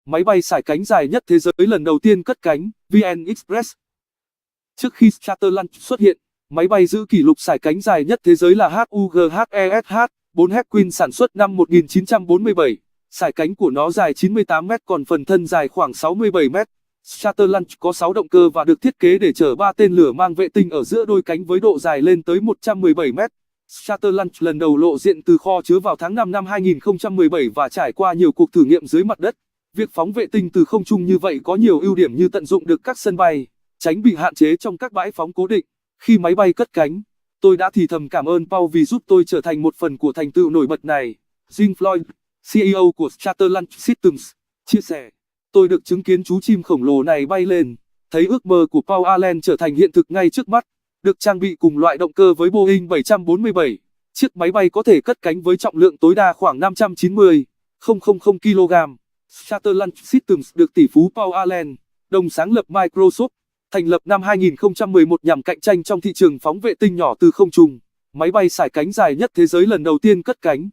máy bay sải cánh dài nhất thế giới lần đầu tiên cất cánh, VN Express. Trước khi Charterlaunch xuất hiện, máy bay giữ kỷ lục sải cánh dài nhất thế giới là HUGHESH-4 Hawkwind sản xuất năm 1947. Sải cánh của nó dài 98 mét còn phần thân dài khoảng 67 mét. Charterlaunch có 6 động cơ và được thiết kế để chở 3 tên lửa mang vệ tinh ở giữa đôi cánh với độ dài lên tới 117 mét. Charterlaunch lần đầu lộ diện từ kho chứa vào tháng 5 năm 2017 và trải qua nhiều cuộc thử nghiệm dưới mặt đất. Việc phóng vệ tinh từ không trung như vậy có nhiều ưu điểm như tận dụng được các sân bay, tránh bị hạn chế trong các bãi phóng cố định. Khi máy bay cất cánh, tôi đã thì thầm cảm ơn Paul vì giúp tôi trở thành một phần của thành tựu nổi bật này. Jim Floyd, CEO của Charterlaunch Systems, chia sẻ, tôi được chứng kiến chú chim khổng lồ này bay lên, thấy ước mơ của Paul Allen trở thành hiện thực ngay trước mắt. Được trang bị cùng loại động cơ với Boeing 747, chiếc máy bay có thể cất cánh với trọng lượng tối đa khoảng 590,000 kg. Charterlaunch Systems được tỷ phú Paul Allen, đồng sáng lập Microsoft, thành lập năm 2011 nhằm cạnh tranh trong thị trường phóng vệ tinh nhỏ từ không trung. Máy bay sải cánh dài nhất thế giới lần đầu tiên cất cánh.